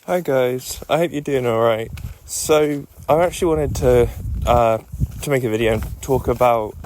Hi guys, I hope you're doing alright. So, I actually wanted to make a video and talk about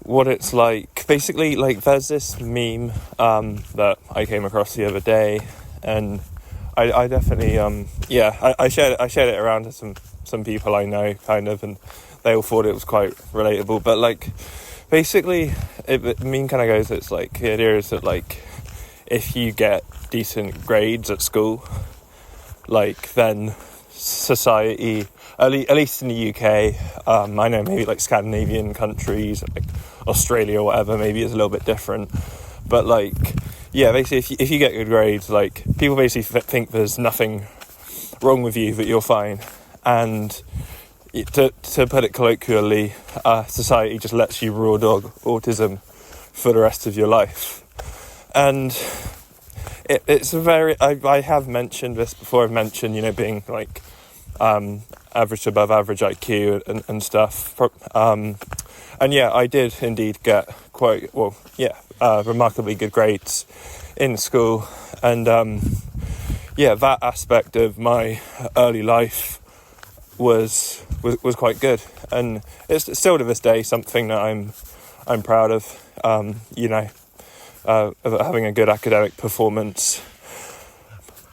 what it's like. Basically, like, there's this meme that I came across the other day, and I definitely I shared it around to some people I know, kind of, and they all thought it was quite relatable. But like, basically, the meme kind of goes, it's like, the idea is that, like, if you get decent grades at school, like, then society, at least in the UK, I know maybe like Scandinavian countries, like Australia or whatever, maybe it's a little bit different. But like, yeah, basically, if you get good grades, like, people basically think there's nothing wrong with you, that you're fine. And to put it colloquially, society just lets you raw dog autism for the rest of your life. And it's a very, I have mentioned this before. I've mentioned, being like average to above average IQ and stuff. And yeah, I did indeed get remarkably good grades in school. And that aspect of my early life was quite good. And it's still to this day something that I'm proud of, of having a good academic performance.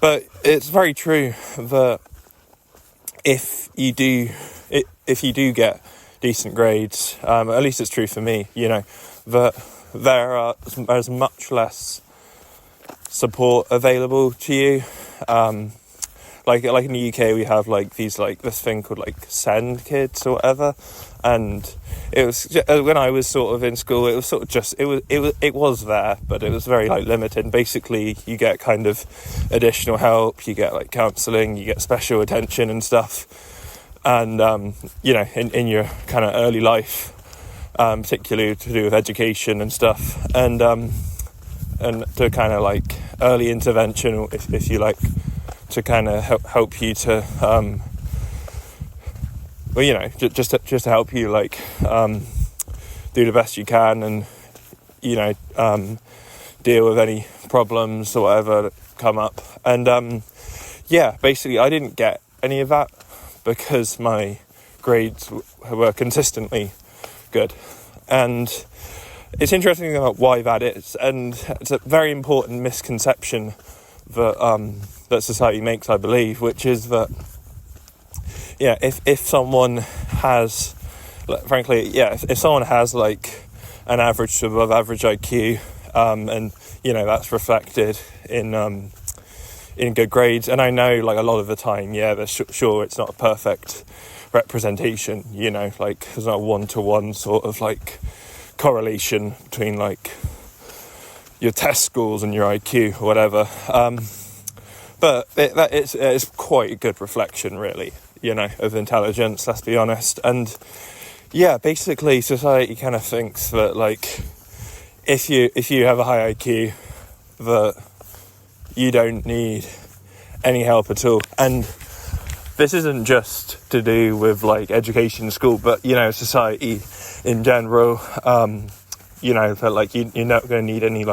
But it's very true that if you do get decent grades, at least it's true for me, that there's much less support available to you. Like in the UK, we have this thing called Send Kids or whatever, and it was when I was sort of in school, it was sort of just it was there, but it was very limited. Basically, you get kind of additional help, you get counselling, you get special attention and stuff, and in your kind of early life, particularly to do with education and stuff, and to kind of early intervention, if you like, to kind of help you to just to help you do the best you can, and deal with any problems or whatever that come up. And basically I didn't get any of that because my grades were consistently good. And it's interesting about why that is, and it's a very important misconception that society makes, I believe, which is that if someone has, if someone has an average to above average IQ, and that's reflected in good grades, and I know a lot of the time, sure, it's not a perfect representation, there's not a one-to-one sort of correlation between your test scores and your IQ or whatever, but it's quite a good reflection, really, of intelligence, let's be honest. And basically society kind of thinks that if you have a high IQ, that you don't need any help at all. And this isn't just to do with education in school, but society in general, that you're not going to need any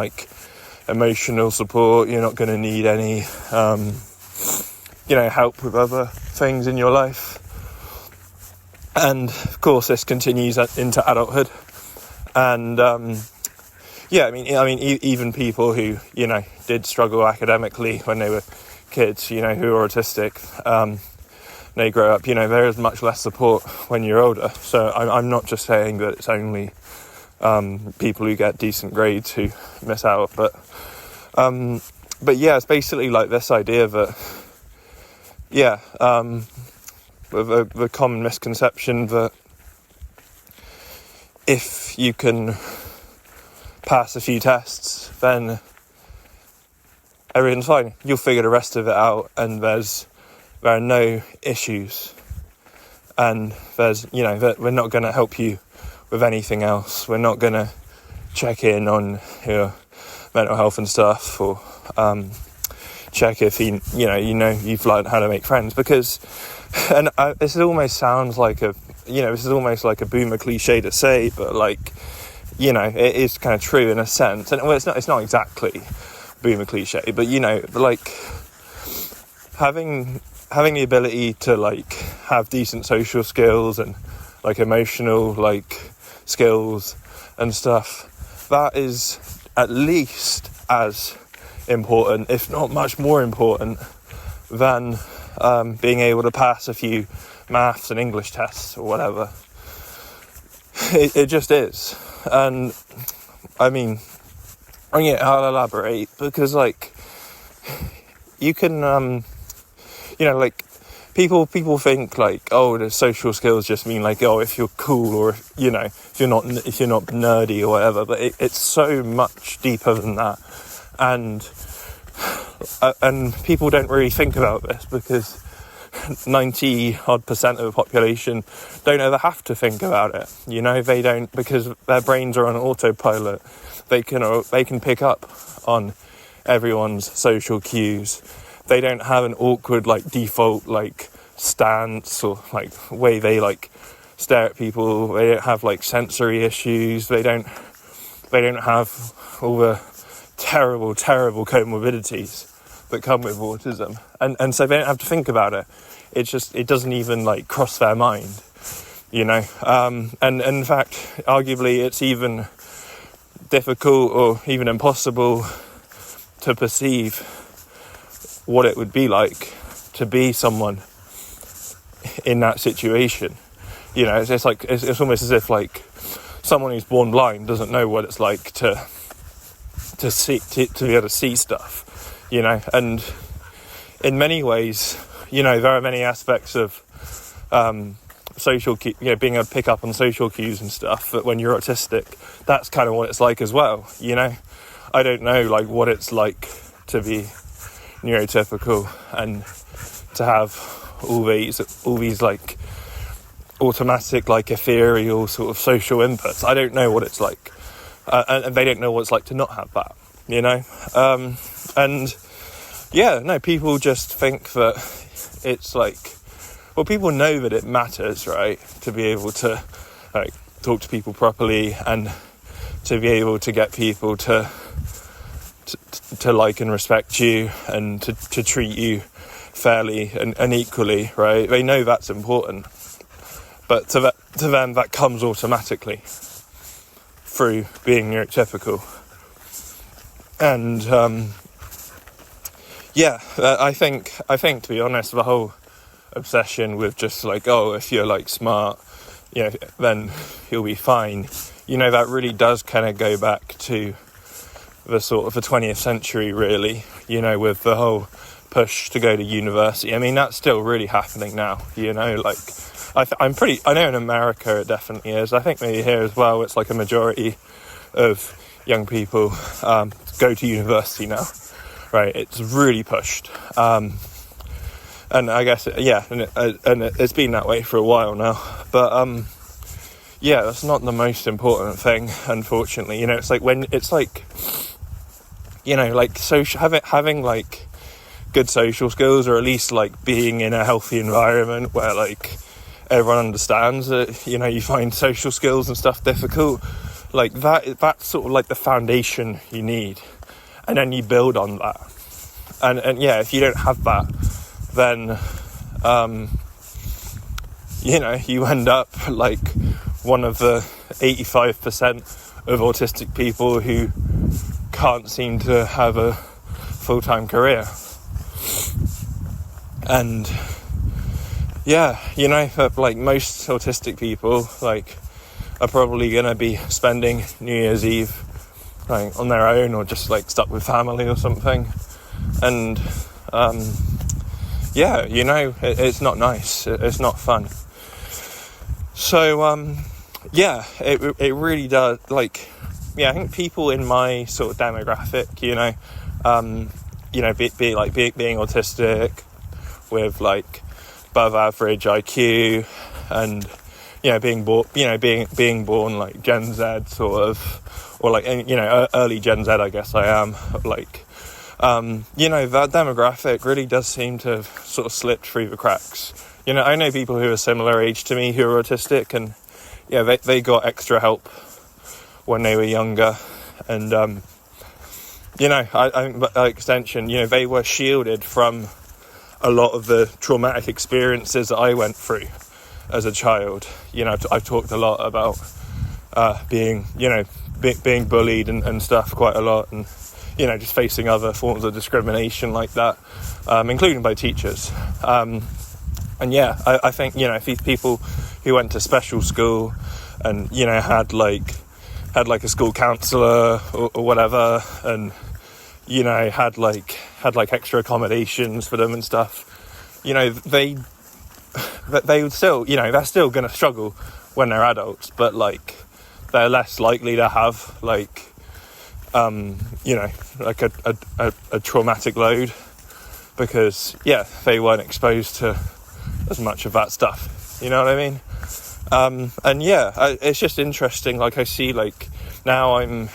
emotional support, you're not going to need any help with other things in your life. And of course this continues into adulthood, and even people who did struggle academically when they were kids, who are autistic, they grow up, there is much less support when you're older. So I'm not just saying that it's only people who get decent grades who miss out, but it's basically this idea that the common misconception that if you can pass a few tests, then everything's fine, you'll figure the rest of it out, and there are no issues, and that we're not going to help you with anything else. We're not going to check in on your mental health and stuff, or check if you've learned how to make friends, because, and this almost sounds like a boomer cliche to say, but it is kind of true in a sense. And it's not exactly boomer cliche, but having the ability to like have decent social skills and like emotional like skills and stuff, that is at least as important, if not much more important, than being able to pass a few maths and English tests or whatever. It just is. And I mean, I'll elaborate, because like you can like people think like, oh, the social skills just mean like, oh, if you're cool, or if you're not nerdy or whatever, but it's so much deeper than that. And people don't really think about this, because 90% of the population don't ever have to think about it. They don't, because their brains are on autopilot. They can pick up on everyone's social cues. They don't have an awkward like default like stance or like way they like stare at people. They don't have like sensory issues. They don't have all the terrible comorbidities that come with autism, and so they don't have to think about it. It doesn't even like cross their mind, and in fact, arguably, it's even difficult or even impossible to perceive what it would be like to be someone in that situation. It's like it's almost as if like someone who's born blind doesn't know what it's like to be able to see stuff. And in many ways, there are many aspects of social being able to pick up on social cues and stuff, but when you're autistic, that's kind of what it's like as well. I don't know like what it's like to be neurotypical and to have all these like automatic like ethereal sort of social inputs. I don't know what it's like, and they don't know what it's like to not have that. People just think that it's like, well, people know that it matters, right, to be able to like talk to people properly and to be able to get people to like and respect you and to treat you fairly and equally, right? They know that's important, but to them that comes automatically through being neurotypical. And I think to be honest, the whole obsession with just like, oh, if you're like smart, then you'll be fine, that really does kind of go back to the sort of the 20th century, really, with the whole push to go to university. I mean, that's still really happening now, like I know in America it definitely is. I think maybe here as well, it's like a majority of young people go to university now, right? It's really pushed. And I guess, it's been that way for a while now. But, that's not the most important thing, unfortunately. It's like when it's like, like having like good social skills, or at least like being in a healthy environment where like everyone understands that, you find social skills and stuff difficult. Like that's sort of like the foundation you need. And then you build on that. And if you don't have that, then, you end up like one of the 85% of autistic people who can't seem to have a full-time career. And, like most autistic people, like, are probably going to be spending New Year's Eve like on their own, or just like stuck with family or something. And it's not nice, it's not fun. So it really does, like, I think people in my sort of demographic, being autistic with like above average IQ, and being born like Gen Z sort of, or like early Gen Z, I guess I am, like that demographic really does seem to have sort of slipped through the cracks. I know people who are similar age to me who are autistic, and they got extra help when they were younger, and I think by extension, they were shielded from a lot of the traumatic experiences that I went through as a child. I've talked a lot about being bullied and stuff quite a lot, and just facing other forms of discrimination like that, including by teachers. I think if these people who went to special school and had a school counsellor or whatever, and had extra accommodations for them and stuff, they would still, they're still going to struggle when they're adults, but they're less likely to have a traumatic load, because they weren't exposed to as much of that stuff. You know what I mean? It's just interesting. I see now I'm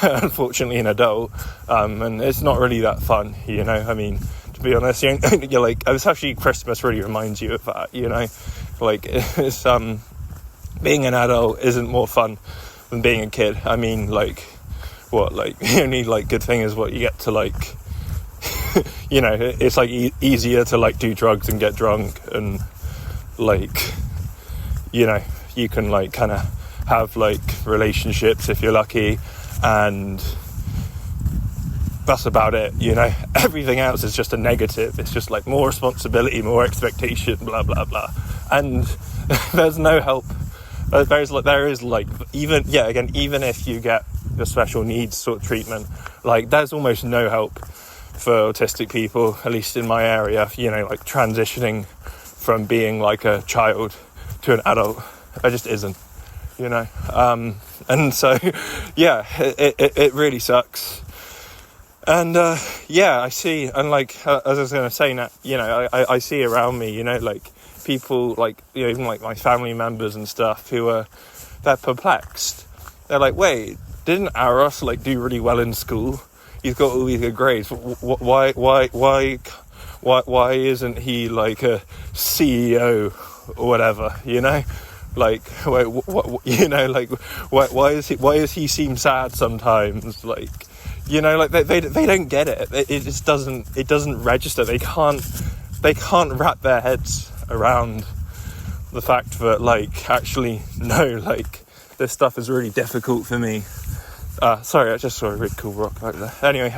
unfortunately an adult, and it's not really that fun. I mean, to be honest, especially Christmas really reminds you of that. It's being an adult isn't more fun than being a kid. I mean, the only good thing is what you get to it's easier to do drugs and get drunk, and you can kind of have relationships if you're lucky, and that's about it. Everything else is just a negative. It's just more responsibility, more expectation, blah blah blah, and there's no help. Even if you get the special needs sort of treatment, there's almost no help for autistic people, at least in my area, transitioning from being a child to an adult. There just isn't, and so it really sucks. And I see, and as I was going to say now, I see around me, people even my family members and stuff they're perplexed. They're wait, didn't Aros do really well in school? He's got all these good grades. Why isn't he a CEO or whatever? Why is he seem sad sometimes? They don't get it. It just doesn't register. They can't wrap their heads around the fact that actually no, this stuff is really difficult for me. Sorry, I just saw a really cool rock right there. Anyway,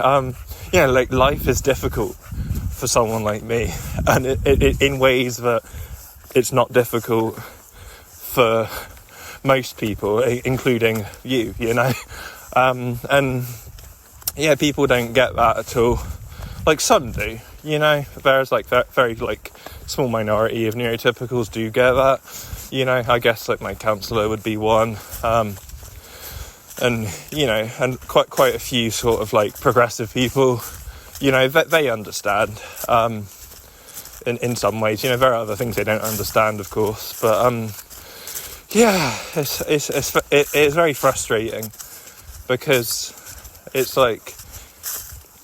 life is difficult for someone like me, and it in ways that it's not difficult for most people, including you. People don't get that at all. Some do, there's very small minority of neurotypicals do get that. I guess my counsellor would be one, and quite a few sort of progressive people, they understand in some ways. There are other things they don't understand, of course, but it's very frustrating, because it's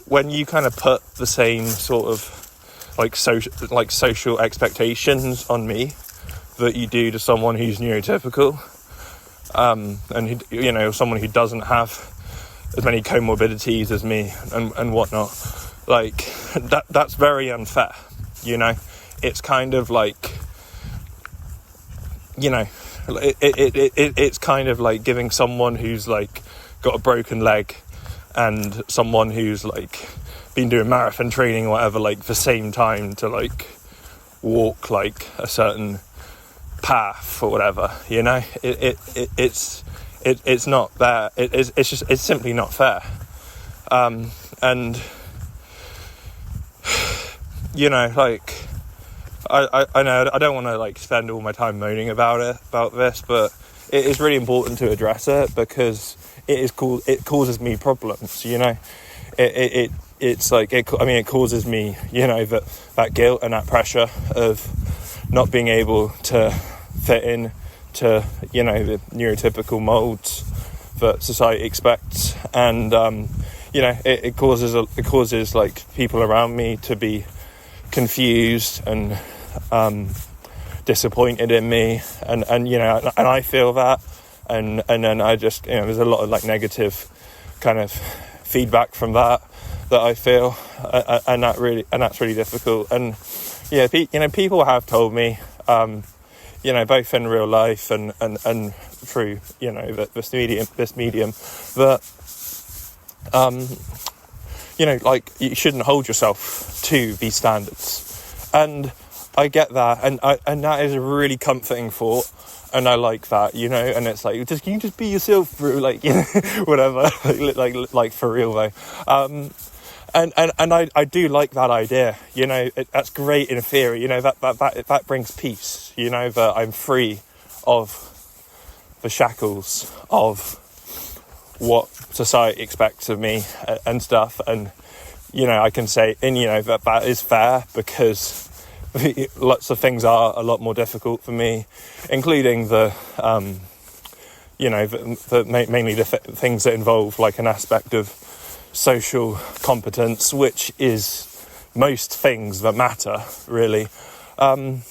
when you kind of put the same sort of social expectations on me that you do to someone who's neurotypical, and who, someone who doesn't have as many comorbidities as me and whatnot, that's very unfair. It's kind of it's kind of giving someone who's got a broken leg and someone who's been doing marathon training or whatever the same time to walk a certain path or whatever. It's not fair. It's simply not fair. And I know I don't want to spend all my time moaning about this, but it is really important to address it, because it causes me problems. It causes me that guilt and that pressure of not being able to fit in to the neurotypical molds that society expects, and it causes people around me to be confused and disappointed in me, and I feel that, and then I just there's a lot of negative kind of feedback from that, that I feel, and that's really difficult. And yeah, people have told me, both in real life and through this medium that like you shouldn't hold yourself to these standards, and I get that, and that is a really comforting thought. And I like that, and it's like, can you just be yourself through, like, whatever, like for real though. And I do like that idea, that's great in theory, that brings peace, that I'm free of the shackles of what society expects of me and stuff. And, I can say, and, that is fair, because lots of things are a lot more difficult for me, including mainly the things that involve like an aspect of social competence, which is most things that matter, really. And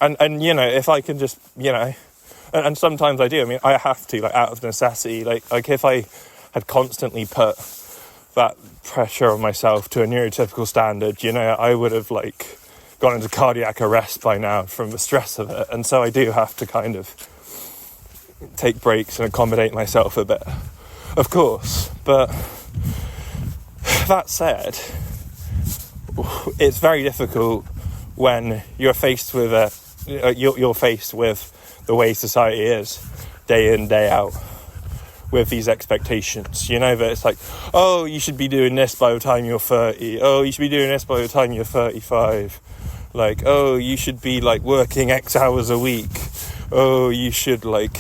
if I can just, and sometimes I do. I mean, I have to, like, out of necessity. Like if I had constantly put that pressure on myself to a neurotypical standard, I would have like gone into cardiac arrest by now from the stress of it. And so I do have to kind of take breaks and accommodate myself a bit, of course. But that said, it's very difficult when you're faced with you're faced with the way society is, day in, day out, with these expectations, that it's like, oh, you should be doing this by the time you're 30. Oh, you should be doing this by the time you're 35. Like, oh, you should be like working X hours a week. Oh, you should have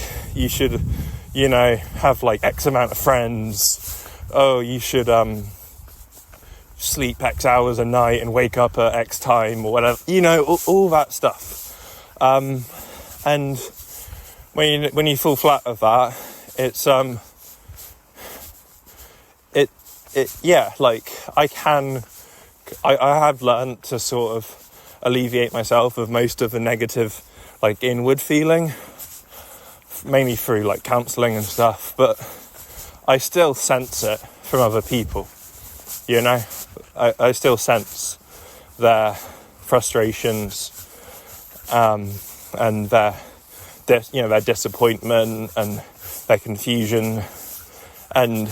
like X amount of friends. Oh, you should sleep X hours a night and wake up at X time or whatever. All that stuff. And when you fall flat of that, it's I have learned to sort of alleviate myself of most of the negative, like, inward feeling, mainly through like counselling and stuff, but I still sense it from other people. I still sense their frustrations, and their disappointment and their confusion, and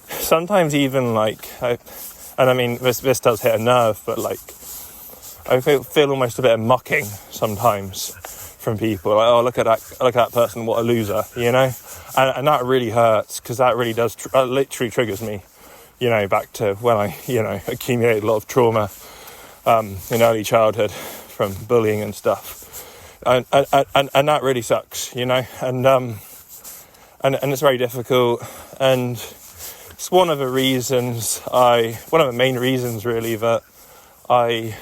sometimes even like, this does hit a nerve, but like, I feel almost a bit of mocking sometimes from people. Like, oh, look at that person, what a loser, and that really hurts, because that really does literally triggers me, back to when I, accumulated a lot of trauma in early childhood from bullying and stuff, and that really sucks, and it's very difficult, and it's one of the main reasons really that I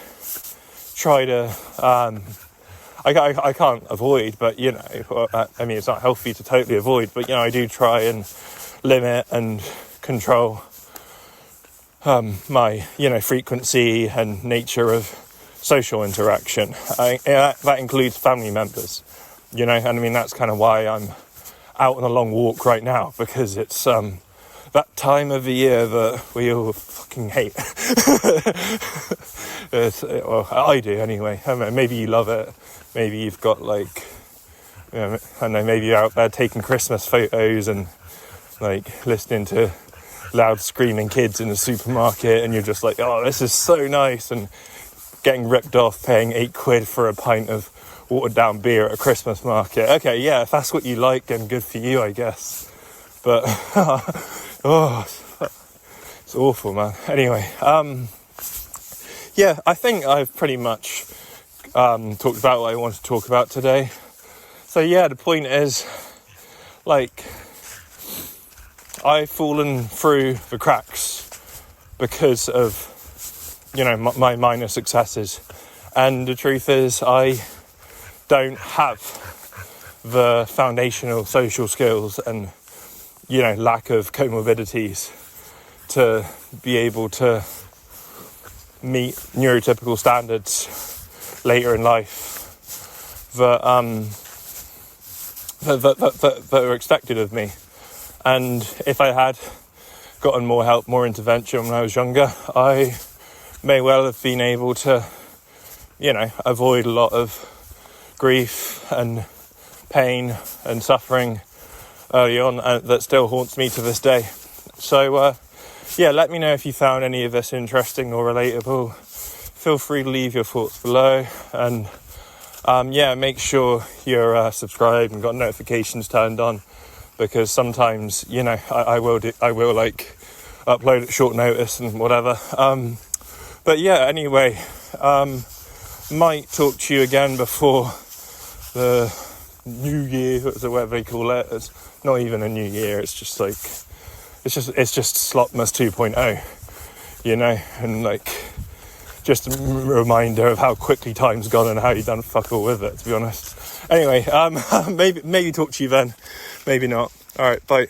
try to, I can't avoid, but, it's not healthy to totally avoid, but, I do try and limit and control my, frequency and nature of social interaction. That includes family members, and that's kind of why I'm out on a long walk right now, because it's that time of the year that we all fucking hate. Well, I do anyway. I mean, maybe you love it. Maybe you've got like, I don't know, maybe you're out there taking Christmas photos and like listening to loud screaming kids in the supermarket, and you're just like, oh, this is so nice, and getting ripped off paying £8 for a pint of watered down beer at a Christmas market. Okay, yeah, if that's what you like, then good for you, I guess. But oh, it's awful, man. Anyway, yeah, I think I've pretty much talked about what I wanted to talk about today. So yeah, the point is, like, I've fallen through the cracks because of, my minor successes. And the truth is, I don't have the foundational social skills and, lack of comorbidities to be able to meet neurotypical standards later in life that are expected of me. And if I had gotten more help, more intervention when I was younger, I may well have been able to, avoid a lot of grief and pain and suffering early on that still haunts me to this day. So, let me know if you found any of this interesting or relatable. Feel free to leave your thoughts below, and make sure you're subscribed and got notifications turned on, because sometimes I will like upload at short notice and whatever. Anyway, might talk to you again before the new year, or whatever they call it. It's not even a new year, it's just like it's just Slotmas 2.0, and like just a reminder of how quickly time's gone and how you've done fuck all with it, to be honest. Anyway, maybe talk to you then, maybe not. All right, bye.